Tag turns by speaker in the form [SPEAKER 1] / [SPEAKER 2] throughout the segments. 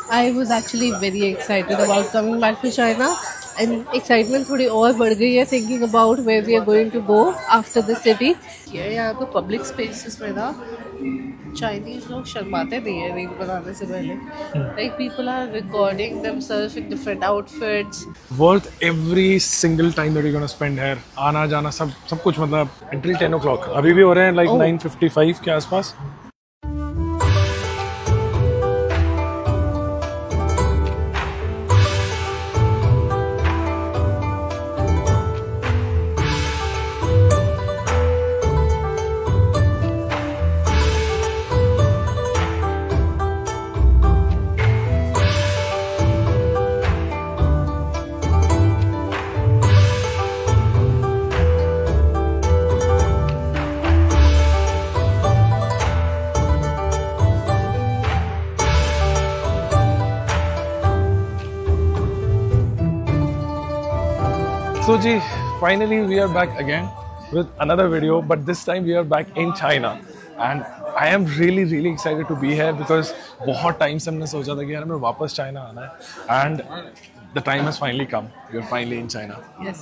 [SPEAKER 1] I was actually very excited about coming back to China, and excitement थोड़ी और बढ़ गई है thinking about where we are going to go after the city. यहाँ तो public spaces में ना Chinese लोग शर्माते नहीं है रील बनाने से पहले. Like people are recording themselves in different outfits.
[SPEAKER 2] Worth every single time that you're gonna spend here. आना जाना सब कुछ मतलब until 10 o'clock. अभी भी हो रहे हैं like 9:55 के आसपास. So ji, finally we are back again with another video, but this time we are back in China and I am really excited to be here because बहुत time से हमने सोचा था कि यार हमें वापस चाइना आना है and the time has finally come. We are finally in China.
[SPEAKER 1] Yes.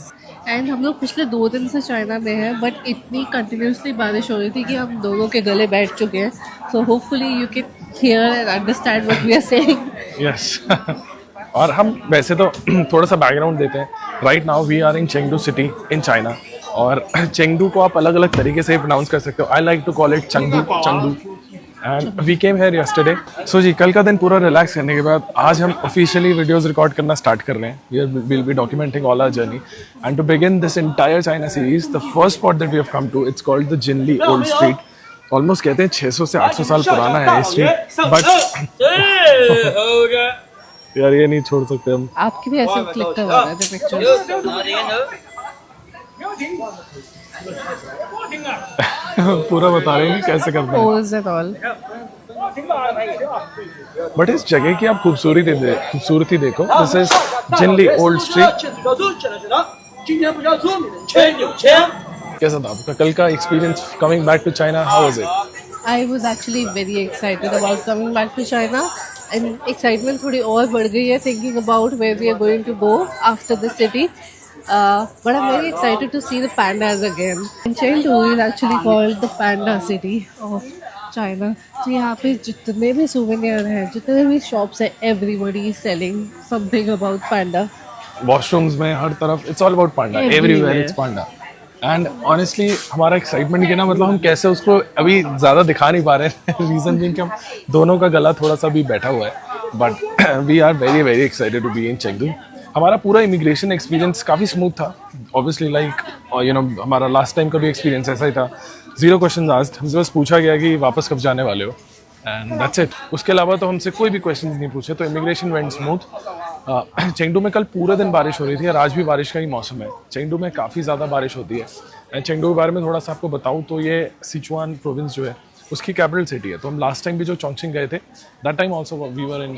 [SPEAKER 1] And हम लोग पिछले 2 दिन से चाइना में हैं, बट इतनी कंटिन्यूसली बारिश हो रही थी कि हम दोनों के गले बैठ चुके हैं. So hopefully you can hear and understand what we are saying.
[SPEAKER 2] Yes. और हम वैसे तो थोड़ा सा बैकग्राउंड देते हैं. Right now we are in Chengdu city in China और चेंगडू को आप अलग अलग तरीके से प्रोनाउंस कर सकते हो. I like to call it Chengdu and we came here yesterday. So जी, कल का दिन पूरा रिलैक्स करने के बाद आज हम ऑफिशियली वीडियोस रिकॉर्ड करना स्टार्ट कर रहे हैं. We will be documenting all our journey and to begin this entire China series the first spot that we have come to, it's called the Jinli old street. Almost कहते हैं 600 से 800 साल पुराना है ये स्ट्रीट, बट यार ये नहीं छोड़ सकते हम.
[SPEAKER 1] आपकी भी ऐसे क्लिक करवा रहे थे पिक्चर्स.
[SPEAKER 2] पूरा बता रहे हैं कि कैसे करते हैं.
[SPEAKER 1] Pose and all.
[SPEAKER 2] बट इस जगह की आप खूबसूरती देखो. This is Jinli old street. कैसा था आपका कल का experience coming back to China? How was it?
[SPEAKER 1] I was actually very excited about coming back to China, and excitement थोड़ी और बढ़ गई है thinking about where we are going to go after the city. But I'm very excited to see the pandas again. And Chengdu is actually called the panda city of China. So यहाँ पे जितने भी souvenir हैं, जितने भी shops हैं, everybody is selling something about panda.
[SPEAKER 2] Washrooms में हर तरफ it's all about Panda. Everywhere it's Panda. And honestly हमारा एक्साइटमेंट के ना मतलब हम कैसे उसको अभी ज़्यादा दिखा नहीं पा रहे हैं. रीज़न बीइंग कि हम दोनों का गला थोड़ा सा भी बैठा हुआ है. But we are very excited to be in Chengdu. हमारा पूरा इमिग्रेशन एक्सपीरियंस काफ़ी स्मूथ था. ऑब्वियसली लाइक यू नो हमारा लास्ट टाइम का भी एक्सपीरियंस ऐसा ही था. 0 क्वेश्चन आस्क्ड. हमसे बस पूछा गया कि वापस कब जाने वाले हो एंड दैट्स इट. उसके अलावा तो हमसे कोई भी क्वेश्चन नहीं पूछे. तो इमिग्रेशन वेंट स्मूथ. चेंगडू में कल पूरे दिन बारिश हो रही थी और आज भी बारिश का ही मौसम है. चेंगडू में काफ़ी ज़्यादा बारिश होती है. एंड चेंगडू के बारे में थोड़ा सा आपको बताऊँ तो ये सिचुआन प्रोविंस जो है उसकी कैपिटल सिटी है. तो हम लास्ट टाइम भी जो चोंगचिंग गए थे that time also we were in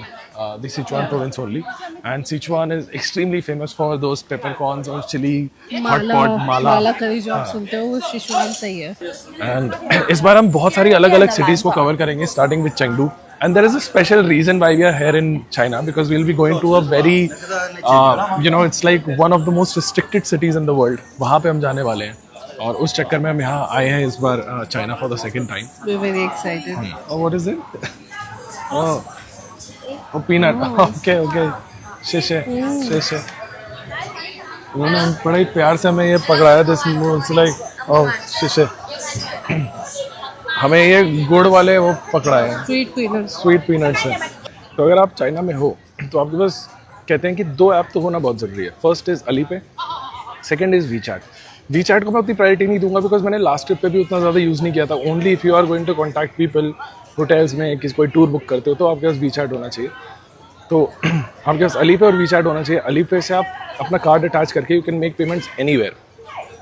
[SPEAKER 2] the Sichuan province only. And Sichuan is extremely famous for those peppercorns और chilli hot pot mala
[SPEAKER 1] curry जो आप सुनते हो वो सिचुआन से ही है.
[SPEAKER 2] एंड इस बार हम बहुत सारी अलग अलग सिटीज़ को कवर करेंगे starting with Chengdu. And there is a special reason why we are here in China because we'll be going to a very, it's like one of the most restricted cities in the world. वहाँ पे हम जाने वाले हैं और उस चक्कर में हम यहाँ आए हैं इस बार China for the second time.
[SPEAKER 1] We're very excited.
[SPEAKER 2] Oh, what is it? Oh, peanut. Okay. शीशे. उन्होंने बड़े प्यार से हमें ये पकड़ाया. This it's like oh शीशे. हमें ये गुड़ वाले वो पकड़ा है. स्वीट पीनट्स है. तो अगर आप चाइना में हो तो आपके पास कहते हैं कि 2 ऐप तो होना बहुत ज़रूरी है. First is Alipay, second is WeChat. WeChat को मैं उतनी प्रायोरिटी नहीं दूंगा बिकॉज मैंने लास्ट ट्रिप पे भी उतना ज़्यादा यूज़ नहीं किया था. Only if you are going to contact people hotels में किसी कोई टूर बुक करते हो तो आपके पास वीचैट होना चाहिए. तो आपके पास अलीपे और वीचैट होना चाहिए. अलीपे से आप अपना कार्ड अटैच करके you can make payments anywhere.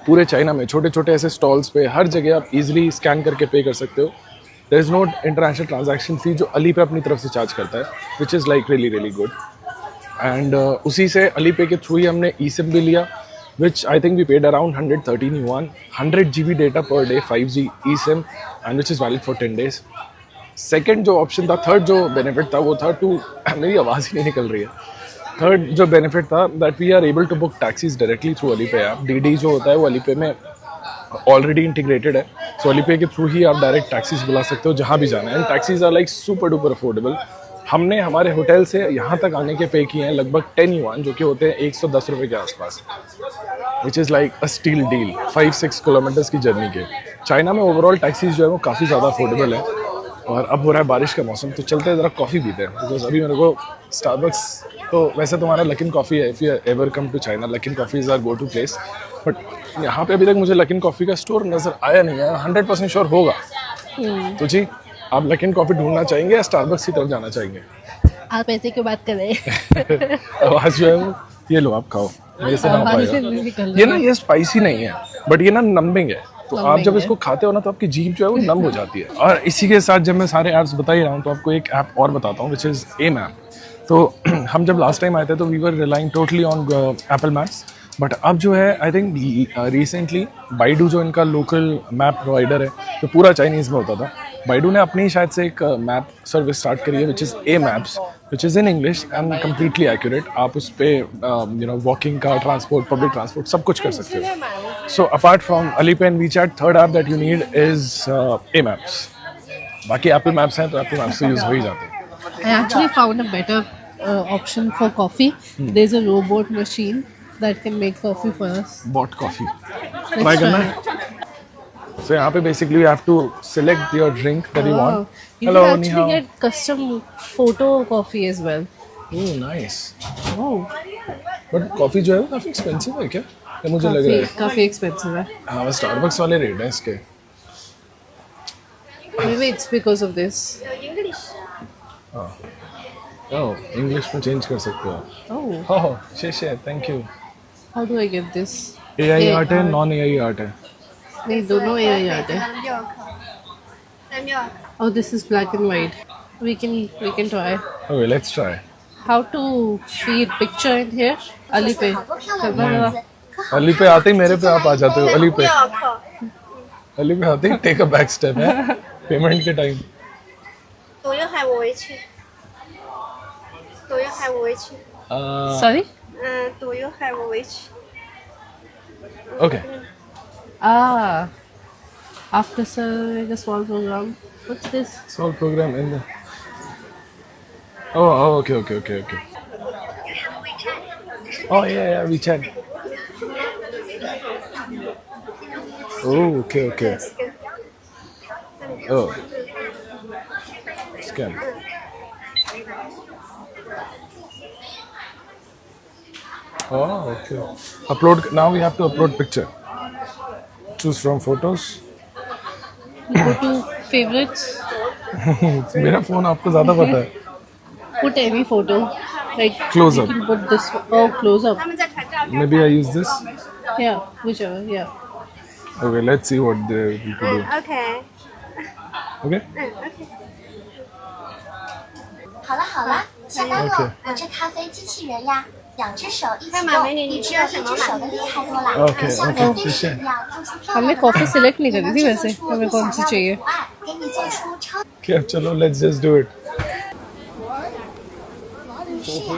[SPEAKER 2] पूरे चाइना में छोटे छोटे ऐसे स्टॉल्स पे हर जगह आप इजीली स्कैन करके पे कर सकते हो. There is no international transaction fee जो अलीपे अपनी तरफ से चार्ज करता है which is like really good. And उसी से अलीपे के थ्रू ही हमने ई सिम भी लिया which I think we paid around 113 yuan, 100 GB data per day, 5G eSIM, and which is valid for 10 days. Second जो ऑप्शन था, थर्ड जो benefit था वो था टू मेरी आवाज़ ही नहीं निकल रही है। थर्ड जो बेनिफिट था that we are able to book taxis directly through Alipay app. Didi जो होता है वो अलीपे में ऑलरेडी इंटीग्रेटेड है, सो अलीपे के थ्रू ही आप डायरेक्ट टैक्सीज बुला सकते हो जहाँ भी जाना है। And taxis are like super duper affordable. हमने हमारे होटल से यहाँ तक आने के पे किए हैं लगभग 10 युआन, जो कि होते हैं 110 रुपये के आसपास, विच is like a steal deal 5-6 kilometres की जर्नी के। चाइना में ओवरऑल टैक्सीज जो है वो काफ़ी ज़्यादा अफोर्डेबल है। और अब हो रहा है बारिश का मौसम, तो चलते हैं ज़रा कॉफ़ी पीते हैं, बिकॉज अभी मेरे को स्टारबक्स, तो वैसे तुम्हारा लकिन कॉफ़ी है, if you ever come to China Luckin coffee is our go to place, but यहाँ पे अभी तक मुझे लकिन कॉफ़ी का स्टोर नज़र आया नहीं है। 100% श्योर होगा। तो जी, आप लकिन कॉफ़ी ढूंढना चाहेंगे या स्टारबक्स की तरफ जाना चाहेंगे?
[SPEAKER 1] आप ऐसे क्यों बात कर रहे हैं?
[SPEAKER 2] आवाज़ जो है वो, ये लो आप खाओ, मेरे से ना हो पाएगा। ये ना, ये स्पाइसी नहीं है, बट ये ना नम्बिंग है, तो आप जब इसको खाते हो ना तो आपकी जीभ जो है वो नम हो जाती है। और इसी के साथ जब मैं सारे ऐप्स बता ही रहा हूँ तो आपको एक ऐप और बताता हूँ, विच इज़ ए मैप। तो हम जब लास्ट टाइम आए थे तो we were relying totally on Apple Maps, but अब जो है आई थिंक रिसेंटली बाइडू जो इनका लोकल मैप प्रोवाइडर है, जो पूरा चाइनीज़ में होता था, बाइडू ने अपनी शायद से एक मैप सर्विस स्टार्ट करी है, which is a maps, which is in English and completely accurate. आप उस पर यू नो वॉकिंग का, ट्रांसपोर्ट, पब्लिक ट्रांसपोर्ट सब कुछ कर सकते हो। So apart from Alipay and WeChat, third app that you need is a maps. बाकी एप्पल मैप्स हैं तो एप्पल मैप्स से यूज़ हो ही जाते हैं।
[SPEAKER 1] I actually found a better option for coffee. There's a robot machine that can make coffee for us.
[SPEAKER 2] Bought coffee
[SPEAKER 1] Let's
[SPEAKER 2] try करना
[SPEAKER 1] try
[SPEAKER 2] है। So यहाँ पे basically you have to select your drink that you want.
[SPEAKER 1] You
[SPEAKER 2] hello,
[SPEAKER 1] can
[SPEAKER 2] नी
[SPEAKER 1] actually
[SPEAKER 2] हाओ।
[SPEAKER 1] get custom photo coffee as well.
[SPEAKER 2] Oh nice.
[SPEAKER 1] Oh,
[SPEAKER 2] but coffee जो है वो काफ़ी एक्सपेंसिव है क्या? या मुझे लग रहा है
[SPEAKER 1] काफी expensive है.
[SPEAKER 2] हाँ, स्टारबक्स वाले रेट हैं इसके।
[SPEAKER 1] Maybe it's because of this.
[SPEAKER 2] Oh, English में चेंज कर सकते हो।
[SPEAKER 1] Oh,
[SPEAKER 2] ओह, शेषे, thank you.
[SPEAKER 1] how do I get this?
[SPEAKER 2] AI art है, नॉन एआई आर्ट है।
[SPEAKER 1] नहीं, दोनों AI आते हैं. Oh, this is black and white. We can try.
[SPEAKER 2] Okay, let's try.
[SPEAKER 1] How to feed picture in here? Alipay. करना जरा.
[SPEAKER 2] अली पे आते ही मेरे पे आप आ जाते हो। अली पे आते ही टेक अ बैक स्टेप है पेमेंट के time.
[SPEAKER 3] 左右海我为去，左右海我为去，
[SPEAKER 1] Sorry?
[SPEAKER 3] 左右海我为去。
[SPEAKER 2] okay,
[SPEAKER 1] Ah. After serving a small program. What's this?
[SPEAKER 2] Solve program in the oh, okay okay okay okay. Oh या WeChat. Oh, okay okay. Oh, scan. Oh, okay. Upload. Now we have to upload picture. Choose from photos.
[SPEAKER 1] Go to favorites.
[SPEAKER 2] मेरा phone आपको ज़्यादा पता है।
[SPEAKER 1] Put any photo. Like
[SPEAKER 2] Close
[SPEAKER 1] you
[SPEAKER 2] up.
[SPEAKER 1] can put this. Oh, close up.
[SPEAKER 3] 他们在传照片。
[SPEAKER 2] Maybe I use this.
[SPEAKER 1] Yeah, whichever. Yeah.
[SPEAKER 2] Okay, let's see what they need to do.
[SPEAKER 3] OK，
[SPEAKER 2] Okay.
[SPEAKER 3] OK。
[SPEAKER 4] 好了好了，下班
[SPEAKER 2] OK
[SPEAKER 4] 了，我这咖啡机器人呀，两只手一起
[SPEAKER 3] 干嘛美女
[SPEAKER 4] 动，
[SPEAKER 3] 你
[SPEAKER 4] 比只有
[SPEAKER 3] 需要什么
[SPEAKER 4] 一只手的厉害多了。
[SPEAKER 2] OK，
[SPEAKER 4] 像
[SPEAKER 2] OK，
[SPEAKER 4] 咖啡
[SPEAKER 2] 谢谢
[SPEAKER 4] 师一样做出漂
[SPEAKER 1] हमने
[SPEAKER 4] 亮的
[SPEAKER 1] coffee
[SPEAKER 4] 图
[SPEAKER 1] select नहीं
[SPEAKER 4] 也
[SPEAKER 1] करी
[SPEAKER 4] 能
[SPEAKER 1] थी
[SPEAKER 4] 制
[SPEAKER 1] वैसे
[SPEAKER 4] 作出
[SPEAKER 1] हमें
[SPEAKER 4] 你
[SPEAKER 1] कौन सी
[SPEAKER 4] 想要
[SPEAKER 1] चाहिए
[SPEAKER 4] 的图案，给你做出超
[SPEAKER 2] Okay, चलो let's just do it.
[SPEAKER 4] 是呀，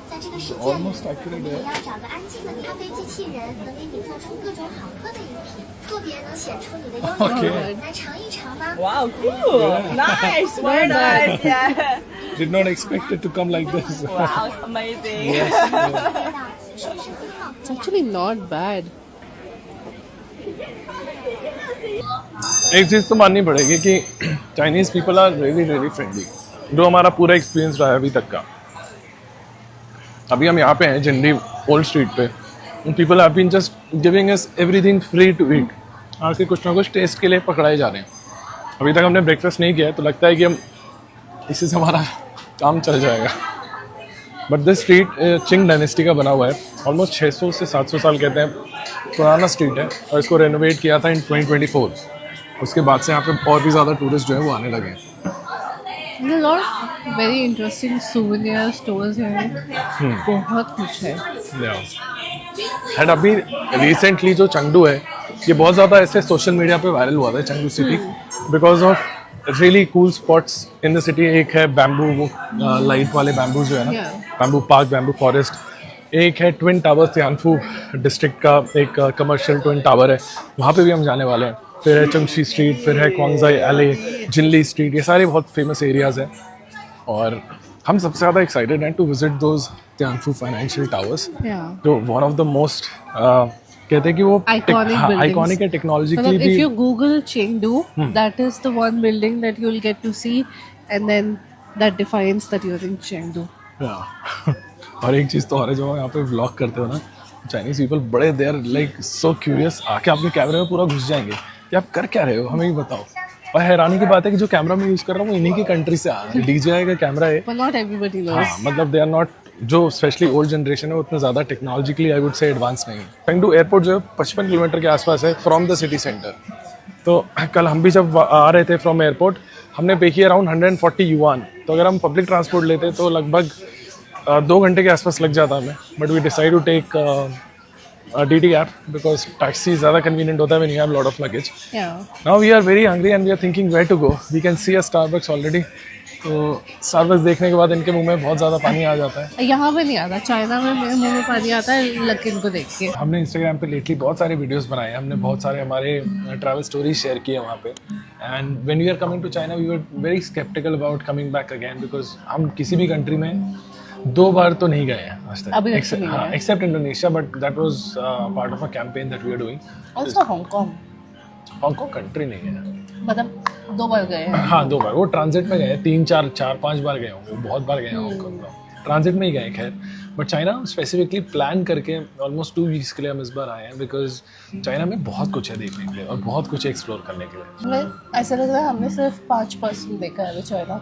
[SPEAKER 4] 在这个世界里，
[SPEAKER 2] Almost accurate
[SPEAKER 4] 你
[SPEAKER 2] है.
[SPEAKER 4] 要找个安静的咖啡机器人，能给你做出各种好喝的饮品，特别能显出你的优
[SPEAKER 2] OK
[SPEAKER 4] 点。来尝一尝吧。
[SPEAKER 5] Wow, cool. Nice, very nice. Yeah.
[SPEAKER 2] Did not expect it to come like this.
[SPEAKER 5] Wow, it's amazing.
[SPEAKER 4] 味道是不是很好喝
[SPEAKER 1] It's
[SPEAKER 4] 呀？
[SPEAKER 1] actually not bad.
[SPEAKER 2] एक चीज़ तो माननी पड़ेगी कि Chinese people are really really friendly, जो हमारा पूरा experience रहा है अभी तक का। अभी हम यहाँ पे हैं जिंडी ओल्ड स्ट्रीट पे, people have been just giving us everything free to eat. आके कुछ ना कुछ टेस्ट के लिए पकड़ाए जा रहे हैं। अभी तक हमने ब्रेकफास्ट नहीं किया है, तो लगता है कि हम इसी से हमारा काम चल जाएगा। But this street Ching dynasty का बना हुआ है, ऑलमोस्ट 600 से 700 साल कहते हैं पुराना स्ट्रीट है, और इसको रेनोवेट किया था इन 2024। उसके बाद से यहाँ पे और भी ज़्यादा टूरिस्ट जो है वो आने लगे हैं।
[SPEAKER 1] There's a lot of very interesting souvenir stores हैं. बहुत कुछ है.
[SPEAKER 2] एंड अभी रिसेंटली जो चंगडू है, ये बहुत ज़्यादा ऐसे सोशल मीडिया पे वायरल हुआ था, Chengdu city, because of really cool spots in the city. एक है बैम्बू, वो लाइट वाले बैम्बू जो है ना,
[SPEAKER 1] Yeah.
[SPEAKER 2] Bamboo park, bamboo forest. एक है ट्विन टावर, तियानफू डिस्ट्रिक्ट का एक कमर्शियल ट्विन टावर है, वहाँ पे भी हम जाने वाले हैं. फिर है चंगशी स्ट्रीट, फिर है क्वांगजाई एले, जिनली स्ट्रीट, ये सारे बहुत फेमस एरियाज हैं. और हम सबसे ज़्यादा एक्साइटेड हैं to visit those Tianfu financial towers,
[SPEAKER 1] Yeah.
[SPEAKER 2] जो वन ऑफ द मोस्ट कहते हैं कि वो
[SPEAKER 1] Iconic buildings.
[SPEAKER 2] आइकॉनिक है टेक्नोलॉजिकली
[SPEAKER 1] Matlab, if
[SPEAKER 2] भी.
[SPEAKER 1] you Google Chengdu, that is the one building that you'll get to see, and then that defines that you're in Chengdu.
[SPEAKER 2] और एक चीज़ तो और है, जो यहाँ पे व्लॉग करते हो ना, चाइनीज पीपल बड़े they are like so curious, आके आपके कैमरे में पूरा घुस जाएंगे कि आप कर क्या रहे हो, हमें भी बताओ. और हैरानी की बात है कि जो कैमरा मैं यूज़ कर रहा हूँ वो इन्हीं की कंट्री से आ रहा है. DJI का कैमरा है.
[SPEAKER 1] But not everybody knows.
[SPEAKER 2] हाँ, मतलब दे आर नॉट, जो स्पेशली ओल्ड जनरेशन है वो उतना ज़्यादा technologically I would say advance नहीं है. चेंगडू एयरपोर्ट जो है 55 किलोमीटर के आसपास है फ्रॉम द सिटी सेंटर. तो कल हम भी जब आ रहे थे फ्रॉम एयरपोर्ट, हमने पे किया अराउंड 140 युआन. तो अगर हम पब्लिक ट्रांसपोर्ट लेते तो लगभग 2 घंटे के आसपास लग जाता हमें. But we decide to take DT app because taxi ज़्यादा कन्वीनियंट होता है when you have lot of luggage.
[SPEAKER 1] Yeah.
[SPEAKER 2] Now we are very hungry and we are thinking where to go. We can see a Starbucks already. तो Starbucks देखने के बाद इनके मुंह में बहुत ज़्यादा पानी आ जाता है.
[SPEAKER 1] यहाँ पे नहीं आता, चाइना में मेरे मुंह में पानी आता है लकिन को देख के.
[SPEAKER 2] हमने इंस्टाग्राम पे लेटली बहुत सारे वीडियोस बनाए हैं, हमने बहुत सारे हमारे ट्रैवल स्टोरीज शेयर किए वहाँ पे. And when we are coming to China we were very sceptical about coming back again, because हम किसी भी कंट्री में 2 बार तो नहीं गए हैं आज
[SPEAKER 1] अभी
[SPEAKER 2] तक,
[SPEAKER 1] तक तो नहीं
[SPEAKER 2] हाँ,
[SPEAKER 1] गए.
[SPEAKER 2] Except Indonesia, but that was part of a campaign that we are doing.
[SPEAKER 1] Also Hong Kong.
[SPEAKER 2] Hong Kong country नहीं है.
[SPEAKER 1] मतलब 2 बार गए हैं.
[SPEAKER 2] हाँ 2 बार, वो ट्रांजिट में गए, 3-4-5 बार गए होंगे, बहुत बार गए हैं हांगकांग का, ट्रांजिट में ही गए. खैर, बट चाइना स्पेसिफिकली प्लान करके ऑलमोस्ट 2 वीक्स के लिए हम इस बार आए हैं, बिकॉज चाइना में बहुत कुछ है देखने के लिए और बहुत कुछ एक्सप्लोर करने के लिए.
[SPEAKER 1] हमें ऐसा लग रहा है हमने सिर्फ 5% देखा है China.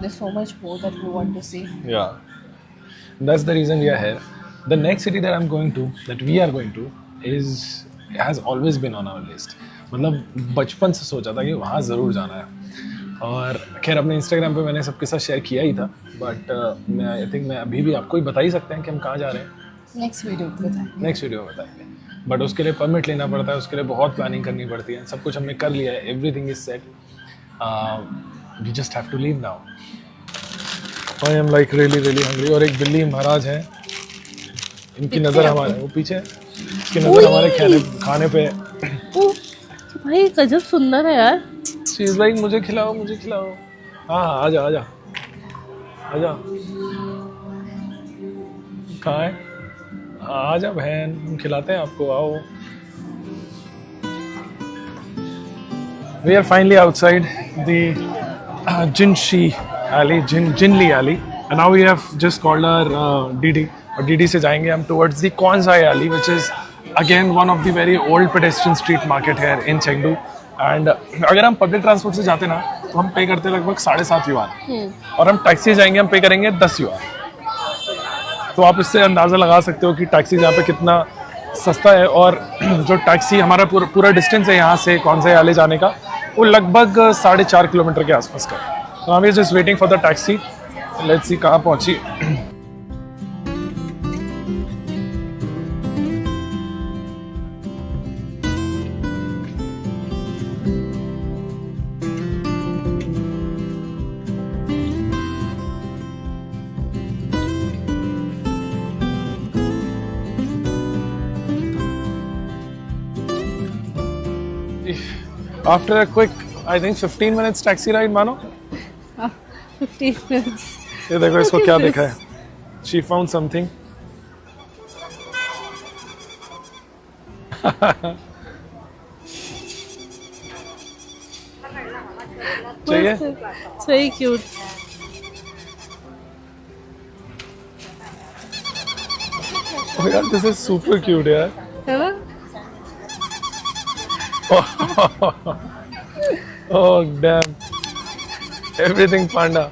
[SPEAKER 1] There's so much more that we want to see.
[SPEAKER 2] Yeah, that's the reason we are here. The next city that I'm going to, that we are going to, has always been on our list. मतलब बचपन से सोचा था कि वहाँ ज़रूर जाना है. और खैर अपने इंस्टाग्राम पे मैंने सबके साथ शेयर किया ही था, बट मैं आई थिंक मैं अभी भी आपको ही बता ही सकते हैं कि हम कहाँ जा रहे हैं.
[SPEAKER 1] नेक्स्ट वीडियो में बताएंगे.
[SPEAKER 2] नेक्स्ट वीडियो में बताएंगे. बट उसके लिए परमिट लेना पड़ता है, उसके लिए बहुत प्लानिंग करनी पड़ती है. सब कुछ हमने कर लिया है, everything is set. We just have to leave now. I am like really really hungry. और एक बिल्ली महाराज हैं, इनकी नज़र हमारे वो पीछे, इसकी नज़र हमारे खाने पे.
[SPEAKER 1] ओह भाई गजब सुंदर है यार.
[SPEAKER 2] चीज़ लाइक मुझे खिलाओ, मुझे खिलाओ. हाँ आजा आजा आजा. कहाँ है? आजा बहन, हम खिलाते हैं आपको, आओ. We are finally outside the Jinshi alley, Jinli alley, and now we have just called our DD. और DD से जाएंगे हम towards the Quanzai alley, which is again one of the very old pedestrian street market here in Chengdu. And अगर हम public transport से जाते ना तो हम पे करते लगभग 7.5 युआन, और हम टैक्सी से जाएंगे हम पे करेंगे 10 युआन. तो आप इससे अंदाज़ा लगा सकते हो कि टैक्सी यहाँ पे कितना सस्ता है. और जो टैक्सी हमारा पूरा डिस्टेंस है यहाँ से कौनसाई आले जाने का, वो लगभग 4.5 किलोमीटर के आसपास का. तो हम just waiting for the taxi. Let's see कहाँ पहुँची. After a quick, I think 15 minutes taxi ride, मानो.
[SPEAKER 1] 15 minutes.
[SPEAKER 2] ये देखो इसको क्या देखा है. She found something. चाहिए?
[SPEAKER 1] It's very cute.
[SPEAKER 2] Oh यार, this is super cute यार.
[SPEAKER 1] है ना?
[SPEAKER 2] Oh damn. Everything panda.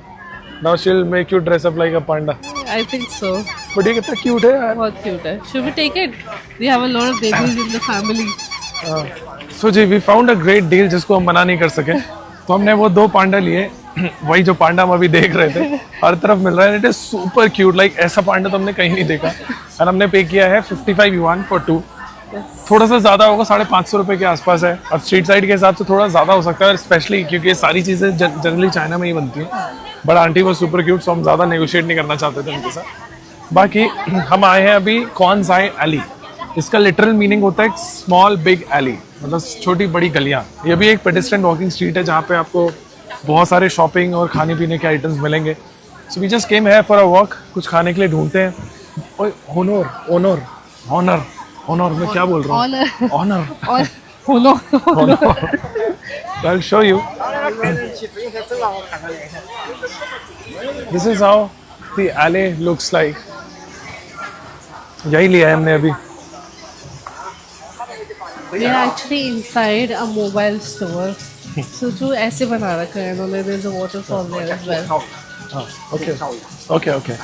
[SPEAKER 2] Now she'll make you dress up like a panda.
[SPEAKER 1] I think so.
[SPEAKER 2] But ये कितना cute है यार.
[SPEAKER 1] बहुत cute है. Should we take it? We have a lot of babies in the family.
[SPEAKER 2] So ji, we found a great deal जिसको हम मना नहीं कर सके. तो हमने वो 2 पांडा लिए. वही जो पांडा हम अभी देख रहे थे, हर तरफ मिल रहा है. It is super cute. Like ऐसा पांडा तो हमने कहीं नहीं देखा. और हमने पे किया है 55 युआन फॉर 2. थोड़ा सा ज़्यादा होगा, 550 रुपये के आसपास है। अब स्ट्रीट साइड के हिसाब से थोड़ा ज़्यादा हो सकता है, स्पेशली क्योंकि ये सारी चीज़ें जनरली चाइना में ही बनती हैं। बट आंटी वो सुपर क्यूट, सो हम ज़्यादा नेगोशिएट नहीं करना चाहते थे उनके साथ। बाकी हम आए हैं अभी कॉन्साई एली। इसका लिटरल मीनिंग होता है स्मॉल बिग एली, मतलब छोटी बड़ी गलियाँ। ये भी एक पेडेस्ट्रियन वॉकिंग स्ट्रीट है जहाँ पे आपको बहुत सारे शॉपिंग और खाने पीने के आइटम्स मिलेंगे। सो वी जस्ट केम है फॉर अ वॉक, कुछ खाने के लिए ढूंढते हैं। ओए ऑनर ऑनर ऑनर ऑनर मैं क्या बोल रहा हूँ? Honor Honor I'll show you. This is how the alley looks like. यही लिया है हमने अभी।
[SPEAKER 1] We are actually inside a mobile store. So जो ऐसे बना रखा है इन्होंने, there's a waterfall there as well.
[SPEAKER 2] Okay. Okay. Okay.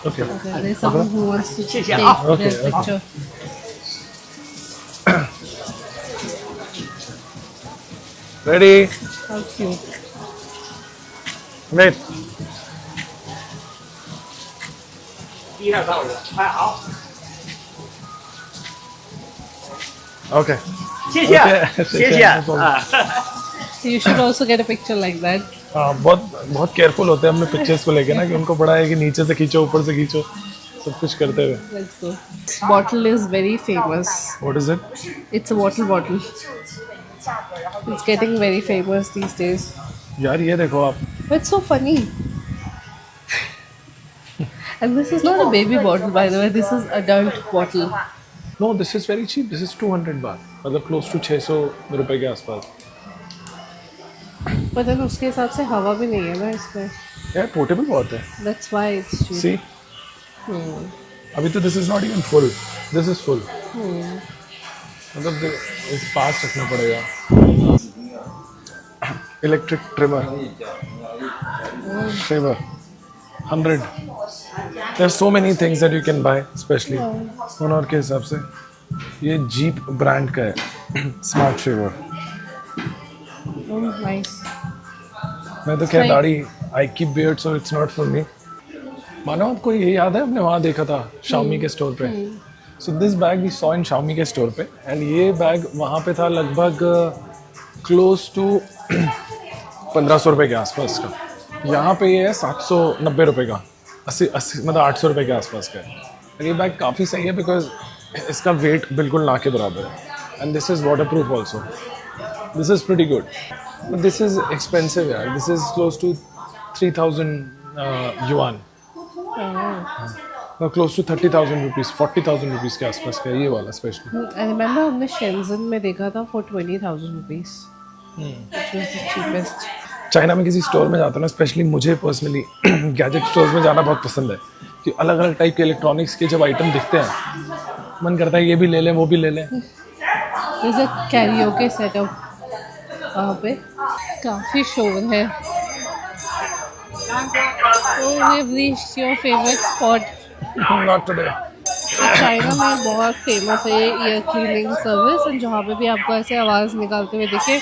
[SPEAKER 2] Okay.
[SPEAKER 1] Okay, there's someone who wants to take their picture.
[SPEAKER 2] Ready?
[SPEAKER 1] How cute.
[SPEAKER 2] Wait.
[SPEAKER 5] 第二道人，拍好，
[SPEAKER 2] Okay.
[SPEAKER 5] 谢谢
[SPEAKER 2] Okay.
[SPEAKER 5] 谢谢啊。
[SPEAKER 1] So you should also get a picture like that.
[SPEAKER 2] हाँ, बहुत careful होते हैं अपने pictures को लेके ना, कि उनको बड़ा है कि नीचे से खींचो ऊपर से खींचो, सब कुछ करते हुए।
[SPEAKER 1] Let's go. This bottle is very famous.
[SPEAKER 2] What is it?
[SPEAKER 1] It's a water bottle. It's getting very famous these days.
[SPEAKER 2] यार ये देखो आप,
[SPEAKER 1] But it's so funny. And this is not a baby bottle, by the way. This is adult bottle.
[SPEAKER 2] no, this is very cheap. This is 200 baht, मतलब close to 600 रुपए के आसपास।
[SPEAKER 1] But then उसके हिसाब से हवा भी नहीं है ना इसमें.
[SPEAKER 2] यार पोर्टेबल बहुत है।
[SPEAKER 1] That's why it's cheap.
[SPEAKER 2] See? अभी तो this is not even full. This is full. मतलब इस पास रखना पड़ेगा। Electric trimmer 100. There are so many things that you can buy, especially Honor के हिसाब से। ये जीप ब्रांड का है स्मार्ट शेवर।
[SPEAKER 1] Oh, nice.
[SPEAKER 2] मैं तो क्या दाढ़ी, I keep beard so it's not for me. मानो आपको ये याद है, हमने वहाँ देखा था Xiaomi के स्टोर पे। So this bag we saw in Xiaomi के स्टोर पे, एंड ये बैग वहाँ पे था लगभग क्लोज टू 1500 रुपये के आसपास का। यहाँ पे ये है 790 रुपये का, 80 मतलब 800 रुपये के आसपास का है। और ये बैग काफ़ी सही है बिकॉज इसका वेट बिल्कुल ना के बराबर है, and this is waterproof also. This is pretty good, but this is expensive यार। This is close to 3000 yuan, close to 30,000 rupees, 40,000 rupees के आसपास का है ये वाला स्पेशली।
[SPEAKER 1] I remember हमने शेंजन में देखा था for 20,000 rupees. Which was the cheapest.
[SPEAKER 2] China में किसी स्टोर में जाता हूँ ना, स्पेशली मुझे पर्सनली गैजेट स्टोर्स में जाना बहुत पसंद है, कि अलग अलग टाइप के इलेक्ट्रॉनिक्स के जब आइटम दिखते हैं, मन करता है ये भी ले लें वो भी ले लें।
[SPEAKER 1] There's a karaoke setup वहाँ पे, काफ़ी शोर है। Oh, we've reached your favorite spot.
[SPEAKER 2] Not today.
[SPEAKER 1] China में बहुत फेमस है ईयर क्लीनिंग सर्विस, एंड जहाँ पे भी आपको ऐसे आवाज़ निकालते हुए दिखे,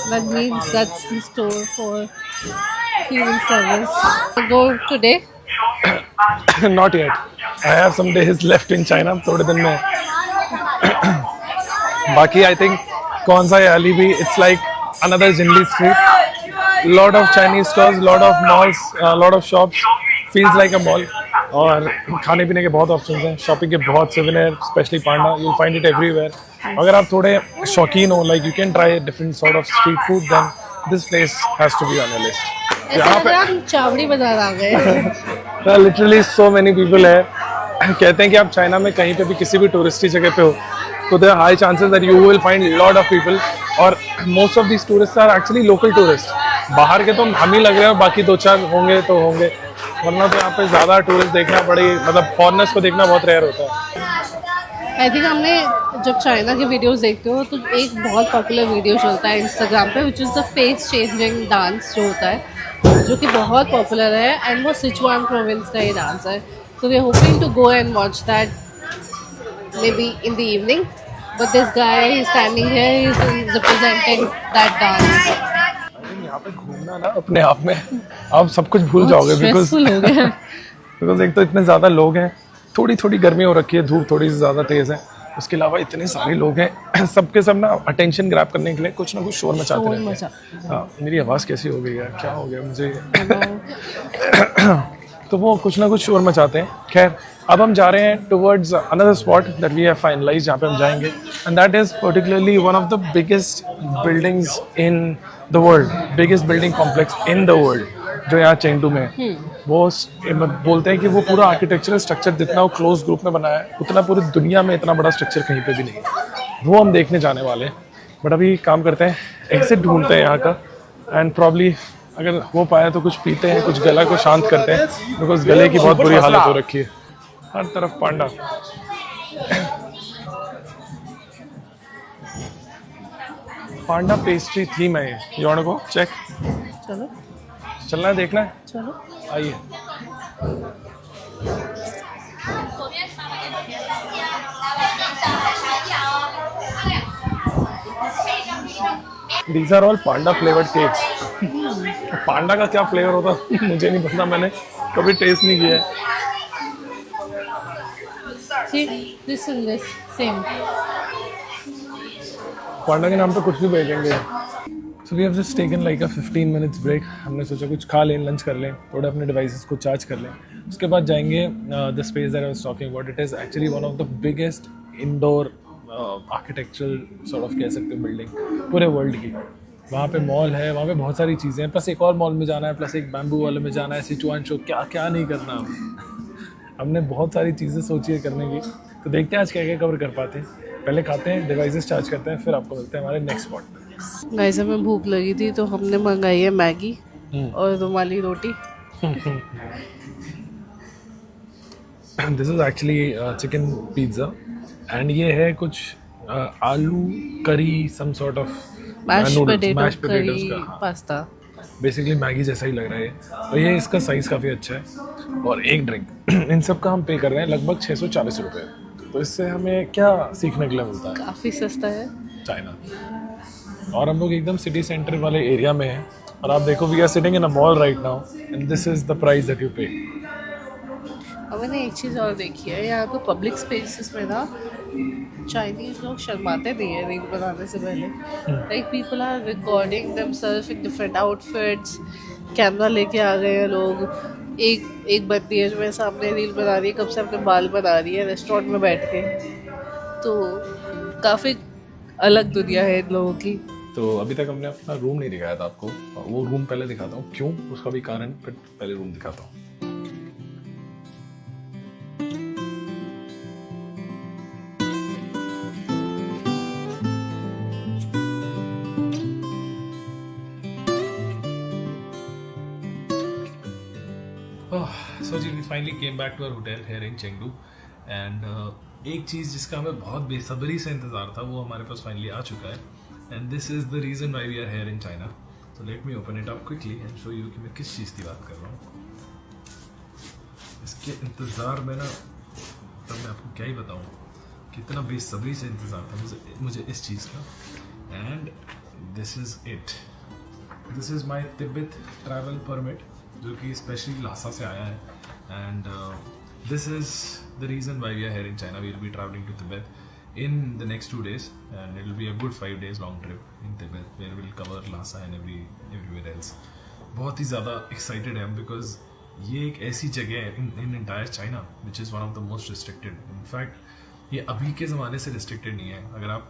[SPEAKER 1] that means that's the store for cleaning service. Go today?
[SPEAKER 2] Not yet. I have some days left in China, थोड़े दिन में। बाकी I think Konsai Alley भी it's like another Jinli street. Lot of Chinese stores, lot of malls, lot of shops. Feels like a mall. और खाने पीने के बहुत ऑप्शंस हैं, शॉपिंग के बहुत souvenir, specially panda, you find it everywhere. अगर आप थोड़े शौकीन हो, like you can try different sort of street food, then this place has to be on your list. यहाँ पे
[SPEAKER 1] हम चावड़ी बाजार आ गए।
[SPEAKER 2] लिटरली सो मेनी पीपल है, कहते हैं कि आप चाइना में कहीं पे भी किसी भी टूरिस्टी जगह पे हो तो there high chances that you will find lot of people, और most of these tourist are actually local tourist. बाहर के तो हम ही लग रहे हैं, बाकी 2-4 होंगे तो होंगे, वरना तो यहाँ पे ज़्यादा टूरिस्ट देखना पड़े, मतलब फॉरेनर्स को देखना बहुत रेयर होता है।
[SPEAKER 1] आई थिंक हमने जब चाइना के वीडियोस देखते हो तो एक बहुत पॉपुलर वीडियो चलता है इंस्टाग्राम पे, which is the face changing dance जो होता है, जो कि बहुत पॉपुलर है, एंड वो सिचुआन प्रोविंस का ये डांस है। So we are hoping to go and watch that maybe in the evening. But this guy is standing here, he's representing that dance.
[SPEAKER 2] यहाँ पे घूमना ना अपने आप में आप सब कुछ भूल जाओगे,
[SPEAKER 1] Stressful हो गया।
[SPEAKER 2] बिकॉज एक तो इतने ज़्यादा लोग हैं, थोड़ी थोड़ी गर्मी हो रखी है, धूप थोड़ी सी ज़्यादा तेज़ है, उसके अलावा इतने सारे लोग हैं, सबके सब ना अटेंशन ग्रैब करने के लिए कुछ ना कुछ शोर मचाते रहते हैं। हाँ, मेरी आवाज़ कैसी हो गई है, क्या हो गया मुझे? तो वो कुछ ना कुछ शोर मचाते हैं। खैर, अब हम जा रहे हैं towards another spot that we have finalise, जहाँ पे हम जाएंगे, and that is particularly one of the biggest buildings in the world, biggest building complex in the world, जो यहाँ चेंगडू में है। वो बोलते हैं कि वो पूरा आर्किटेक्चरल स्ट्रक्चर जितना वो क्लोज ग्रुप में बनाया है, उतना पूरी दुनिया में इतना बड़ा स्ट्रक्चर कहीं पे भी नहीं है। वो हम देखने जाने वाले हैं। बट अभी काम करते हैं, एग्जिट ढूंढते हैं यहाँ का, एंड प्रॉब्ली अगर हो पाया तो कुछ पीते हैं, कुछ गला को शांत करते हैं, बिकॉज गले की बहुत बुरी हालत हो रखी है। हर तरफ पांडा। पांडा पेस्ट्री थीम है ये। You want to go check?
[SPEAKER 1] चलो
[SPEAKER 2] चलना है, देखना है,
[SPEAKER 1] चलो।
[SPEAKER 2] आइए। These are all panda flavored cakes. पांडा का क्या फ्लेवर होता मुझे नहीं पता, मैंने कभी टेस्ट नहीं किया है।
[SPEAKER 1] See, this and this same.
[SPEAKER 2] पांडा के नाम पे कुछ भी भेजेंगे। So we have just taken like a 15 minutes break. हमने सोचा कुछ खा लें, लंच कर लें, थोड़े अपने डिवाइसेस को चार्ज कर लें, उसके बाद जाएंगे the space that I was talking about. It is actually one of the biggest indoor architectural sort of कह सकते हो बिल्डिंग पूरे वर्ल्ड की। वहाँ पे मॉल है, वहाँ पे बहुत सारी चीज़ें हैं, प्लस एक और मॉल में जाना है, प्लस एक बैम्बू वाले में जाना है, सिचुआन शो, क्या क्या नहीं करना। हमने बहुत सारी चीज़ें सोची है करने की, तो देखते हैं आज क्या क्या कवर कर पाते हैं। पहले खाते हैं, डिवाइसेस चार्ज करते हैं, फिर आपको मिलते हैं हमारे नेक्स्ट स्पॉट पे।
[SPEAKER 1] गाइस, हमें भूख लगी थी तो हमने मंगाई है मैगी और रुमाली रोटी।
[SPEAKER 2] This is actually chicken pizza, and ये है कुछ आलू curry, some sort of
[SPEAKER 1] mash
[SPEAKER 2] mash
[SPEAKER 1] potato
[SPEAKER 2] potatoes
[SPEAKER 1] curry
[SPEAKER 2] का।
[SPEAKER 1] पास्ता।
[SPEAKER 2] बेसिकली मैगी जैसा ही लग रहा है और ये इसका साइज़ काफ़ी अच्छा है। और एक ड्रिंक, इन सब का हम पे कर रहे हैं लगभग 640 रुपये। तो इससे हमें क्या सीखने के लिए मिलता है?
[SPEAKER 1] काफ़ी सस्ता है
[SPEAKER 2] चाइना। और हम लोग एकदम सिटी सेंटर वाले एरिया में हैं, और आप देखो we are sitting in a mall right now, and this is the price that you pay.
[SPEAKER 1] अब मैंने एक चीज़ और देखी है, यहाँ पे पब्लिक स्पेसेस में ना चाइनीज लोग शर्माते नहीं है रील बनाने से पहले। Like people are recording themselves in different outfits, camera लेके आ गए हैं लोग। एक बंदी है जो मेरे सामने रील बना रही है, कब से अपने बाल बना रही है रेस्टोरेंट में बैठ के। तो काफ़ी अलग दुनिया है इन लोगों की।
[SPEAKER 2] तो अभी तक हमने अपना रूम नहीं दिखाया था आपको, वो रूम पहले दिखाता हूँ, क्यों उसका भी कारण, फिर पहले रूम दिखाता हूँ। सो जी, we finally came back to our hotel here in Chengdu, and एक चीज़ जिसका हमें बहुत बेसब्री से इंतज़ार था वो हमारे पास फाइनली आ चुका है, and this is the reason why we are here in China. तो let me open it up quickly and show you कि मैं किस चीज़ की बात कर रहा हूँ। इसके इंतज़ार में ना, तब मैं आपको क्या ही बताऊँ, कितना बेसब्री से इंतज़ार था मुझे इस चीज़ का। And this is it, this is my Tibet travel permit, जो कि स्पेशली लासा से आया है। And this is the reason why we are here in China. We will be traveling to Tibet in the next 2 days, and it will be a good 5 days long trip in Tibet where we will cover Lhasa and everywhere else. बहुत ही ज़्यादा excited हैं because ये एक ऐसी जगह है in entire China which is one of the most restricted. In fact ये अभी के ज़माने से restricted नहीं है। अगर आप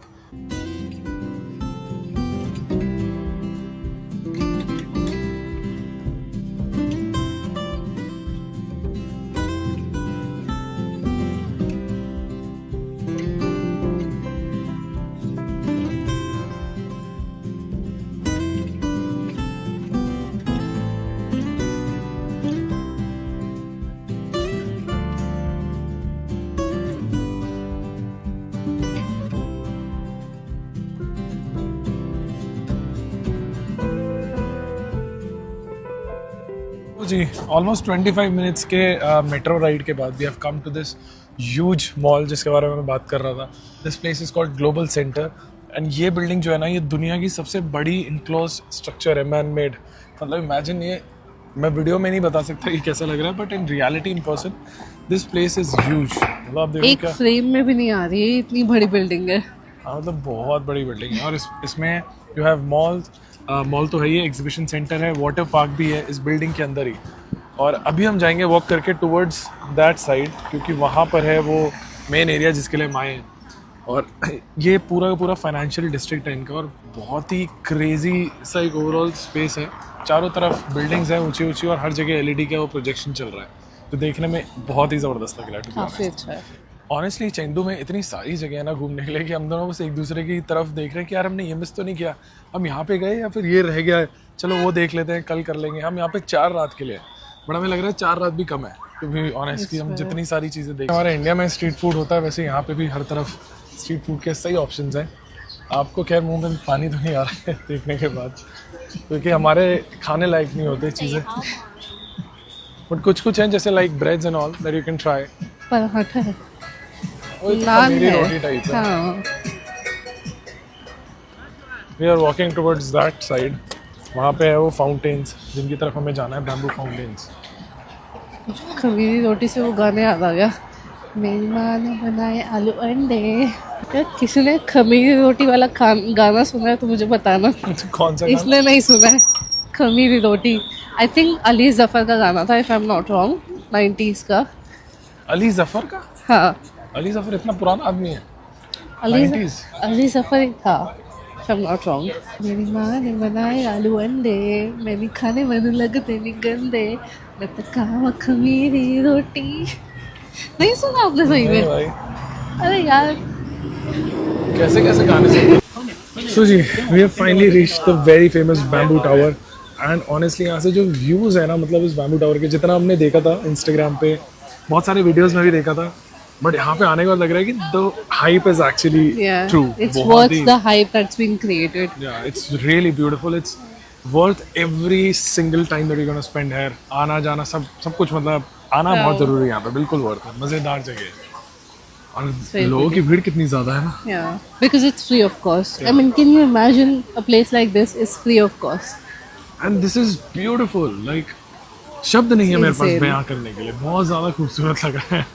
[SPEAKER 2] जी ऑलमोस्ट 25 मिनट्स के मेट्रो राइड के बाद we have come to this huge mall जिसके बारे में मैं बात कर रहा था। This place is called Global Center, and ये बिल्डिंग जो है ना, ये दुनिया की सबसे बड़ी इनक्लोज स्ट्रक्चर है, मैन मेड। मतलब इमेजिन ये मैं वीडियो में नहीं बता सकता कि कैसा लग रहा है, but in reality in person this place is huge. मतलब आप देखो
[SPEAKER 1] एक
[SPEAKER 2] क्या,
[SPEAKER 1] फ्रेम में भी नहीं आ रही है, इतनी बड़ी बिल्डिंग है।
[SPEAKER 2] हाँ मतलब बहुत बड़ी बिल्डिंग है। और इसमें यू हैव मॉल तो है ही, एग्जीबिशन सेंटर है, वाटर पार्क भी है इस बिल्डिंग के अंदर ही। और अभी हम जाएंगे वॉक करके टुवर्ड्स दैट साइड, क्योंकि वहाँ पर है वो मेन एरिया जिसके लिए हम आए हैं। और ये पूरा का पूरा फाइनेंशियल डिस्ट्रिक्ट है इनका, और बहुत ही क्रेजी सा एक ओवरऑल स्पेस है। चारों तरफ बिल्डिंग्स हैं ऊंची ऊंची, और हर जगह एलईडी का वो प्रोजेक्शन चल रहा है, तो देखने में बहुत ही ज़बरदस्त लग रहा है।
[SPEAKER 1] काफी अच्छा है।
[SPEAKER 2] ऑनेस्टली चेंडू में इतनी सारी जगह है ना घूमने के लिए कि हम दोनों बस एक दूसरे की तरफ देख रहे हैं कि यार हमने ये मिस तो नहीं किया, हम यहाँ पे गए या फिर ये रह गया है, चलो वो देख लेते हैं, कल कर लेंगे। हम यहाँ पे 4 रात के लिए, बड़ा हमें लग रहा है 4 रात भी कम है, क्योंकि ऑनेस्टली हम जितनी सारी चीज़ें देख, हमारे इंडिया में स्ट्रीट फूड होता है वैसे यहाँ पे भी हर तरफ स्ट्रीट फूड के सही ऑप्शंस हैं। आपको खैर मुंह में पानी तो नहीं आ रहा है देखने के बाद, क्योंकि हमारे खाने लायक नहीं होते चीज़ें, बट कुछ कुछ हैं जैसे like breads and all that you can try.
[SPEAKER 1] Paratha है,
[SPEAKER 2] वो
[SPEAKER 1] नान
[SPEAKER 2] मेरी
[SPEAKER 1] है।
[SPEAKER 2] रोटी टाइप है।
[SPEAKER 1] हाँ,
[SPEAKER 2] we are walking towards that side, वहाँ पे है वो फाउंटेन्स जिनकी तरफ हमें जाना है, बैम्बू फाउंटेन्स।
[SPEAKER 1] खमीरी रोटी से वो गाने याद आ गया, मेरी माँ ने बनाए आलू अंडे। क्या किसी ने खमीरी रोटी वाला गाना सुना है तो मुझे बताना।
[SPEAKER 2] कौन सा गाना?
[SPEAKER 1] इसने नहीं सुना है खमीरी रोटी। आई थिंक अली जफर का गाना था, if I am not wrong, 90s का।
[SPEAKER 2] अली जफर का?
[SPEAKER 1] हाँ,
[SPEAKER 2] अली जफर इतना पुराना आदमी है?
[SPEAKER 1] अली
[SPEAKER 2] 90s?
[SPEAKER 1] अली जफर ही था, if I am not wrong. मेरी माँ ने बनाए आलू अंडे, मैंने खाने मैंने लगते नहीं गंदे, मैं तो खावा खमीरी रोटी। नहीं सुना आपने सही
[SPEAKER 2] नहीं
[SPEAKER 1] में?
[SPEAKER 2] भाई,
[SPEAKER 1] अरे यार,
[SPEAKER 2] कैसे कैसे गाने से। सो जी, we have finally reached the very famous bamboo tower, and honestly यहाँ से जो व्यूज़ है ना, मतलब इस बैम्बू टावर के, जितना हमने देखा था इंस्टाग्राम पे, बहुत सारे वीडियोस में भी देखा था, बट यहाँ पे आने के बाद लग रहा है कि the hype is actually
[SPEAKER 1] yeah,
[SPEAKER 2] true.
[SPEAKER 1] it's worth the hype that's been created.
[SPEAKER 2] Yeah, it's really beautiful. It's worth every single time that you're gonna spend here. आना जाना सब कुछ, मतलब आना बहुत जरूरी है यहाँ पे, बिल्कुल वर्थ है, मजेदार जगह है। और
[SPEAKER 1] very
[SPEAKER 2] लोगों की भीड़ कितनी ज्यादा है ना।
[SPEAKER 1] Yeah, because it's free of cost. I mean, can you imagine a place like this is free of cost?
[SPEAKER 2] And this is beautiful, like शब्द नहीं है मेरे पास
[SPEAKER 1] Insane.
[SPEAKER 2] बयां करने के लिए, बहुत ज्यादा खूबसूरत लग रहा है।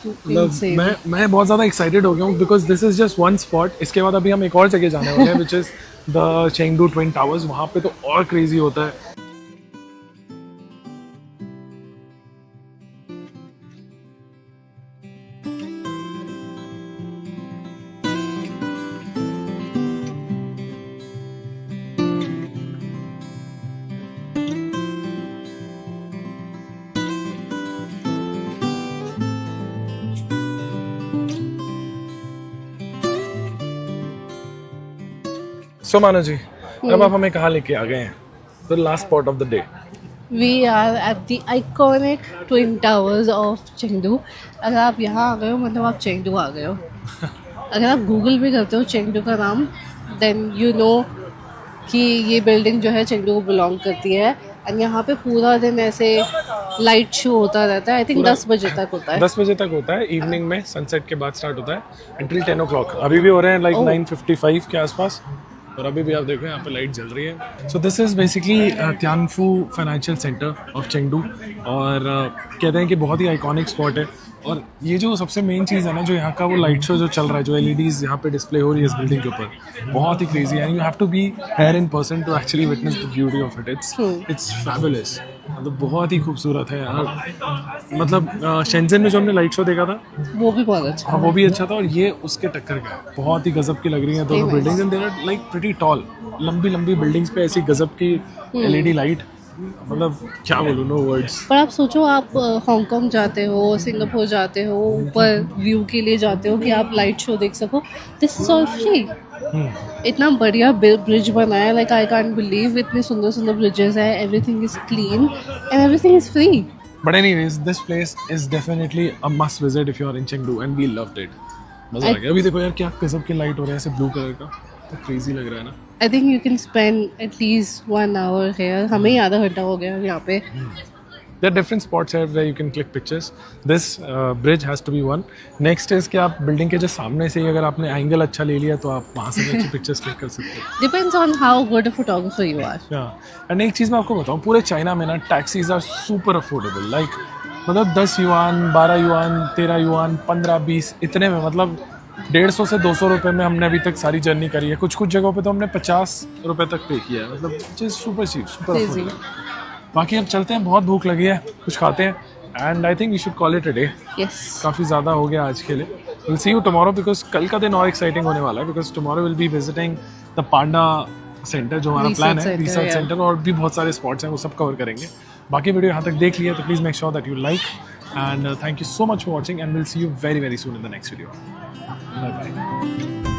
[SPEAKER 2] मतलब
[SPEAKER 1] Insane.
[SPEAKER 2] मैं बहुत ज़्यादा एक्साइटेड हो गया हूँ, because this is just one spot. इसके बाद अभी हम एक और जगह जाने वाले हैं, which is the Chengdu twin towers. वहाँ पे तो और क्रेजी होता है। सो मानो जी, अब आप हमें कहाँ लेके आ गए हैं? The last spot of the day.
[SPEAKER 1] We are at the iconic twin towers of Chengdu. अगर आप यहाँ आ गए हो मतलब आप चेंगडू आ गए हो। अगर आप गूगल भी करते हो चेंगडू का नाम, देन यू नो कि ये बिल्डिंग जो है चेंगडू को बिलोंग करती है। और यहाँ पे पूरा दिन ऐसे लाइट शो होता रहता है। आई थिंक 10 बजे तक होता है।
[SPEAKER 2] 10 बजे तक होता है, इवनिंग में सनसेट के बाद स्टार्ट होता है until 10 o'clock। अभी भी हो रहे हैं लाइक 9:55 के आसपास, और अभी भी आप देखो यहाँ पे लाइट जल रही है। So this is basically Tianfu financial centre of Chengdu, और कहते हैं कि बहुत ही आइकॉनिक स्पॉट है। और ये जो सबसे मेन चीज़ है ना, जो यहाँ का वो लाइट शो जो चल रहा है, जो LEDs यहाँ पे डिस्प्ले हो रही है इस बिल्डिंग के ऊपर, बहुत ही क्रेजी है। You have to be here in person to actually witness the beauty of it. It's fabulous, मतलब बहुत ही खूबसूरत है यार। मतलब शेंजन में जो हमने लाइट शो देखा था
[SPEAKER 1] वो भी बहुत अच्छा।
[SPEAKER 2] हाँ, वो भी अच्छा था, और ये उसके टक्कर का है। बहुत ही गजब की लग रही हैं दोनों buildings, and they are like pretty tall. लंबी लंबी बिल्डिंग्स पे ऐसी गजब की LED लाइट, मतलब क्या बोलूं, नो वर्ड्स।
[SPEAKER 1] पर आप सोचो, आप हांगकांग जाते हो, सिंगापुर जाते हो, ऊपर व्यू के लिए जाते हो कि आप लाइट शो देख सको। This is all free. इतना बढ़िया ब्रिज बनाया, लाइक आई कांट बिलीव, इतने सुंदर सुंदर ब्रिजेस है, everything is clean and everything is free.
[SPEAKER 2] But anyways, this place is definitely a must visit if you are in Chengdu, and we loved it. मजा आ गया। अभी देखो यार क्या गजब की लाइट हो रहा है, ऐसे ब्लू कलर का, तो क्रेजी लग रहा है ना।
[SPEAKER 1] I think you can spend at least 1 hour here। हमें ही आधा घंटा हो गया यहाँ पे।
[SPEAKER 2] There are different spots here where you can click pictures. This bridge has to be one. Next is कि आप बिल्डिंग के जो सामने से ही अगर आपने एंगल अच्छा ले लिया तो आप वहाँ से भी अच्छी पिक्चर्स क्लिक कर सकते हो.
[SPEAKER 1] Depends on how good a photographer you are.
[SPEAKER 2] And एक चीज़ मैं आपको बताऊँ, पूरे चाइना में ना taxis are super affordable. Like मतलब 10 युआन, 12 युआन, 13 युआन, 15, 20 इतने में, मतलब 150 से 200 रुपये में हमने अभी तक सारी जर्नी करी है. कुछ कुछ जगहों पे तो हमने 50 रुपये तक पे किया है. मतलब सुपर चीप, सुपर अफोर्डेबल. बाकी अब चलते हैं, बहुत भूख लगी है, कुछ खाते हैं. And I think we should call it a day.
[SPEAKER 1] Yes.
[SPEAKER 2] काफ़ी ज़्यादा हो गया आज के लिए. Will see you tomorrow, because कल का दिन और एक्साइटिंग होने वाला है. Because tomorrow will be visiting the panda centre, जो हमारा प्लान है, रिसर्च सेंटर, और भी बहुत सारे स्पॉट्स हैं, वो सब कवर करेंगे. बाकी वीडियो यहाँ तक देख लिया तो please make sure that you like, and thank you so much for watching, and will see you very very soon in the next video. Bye bye.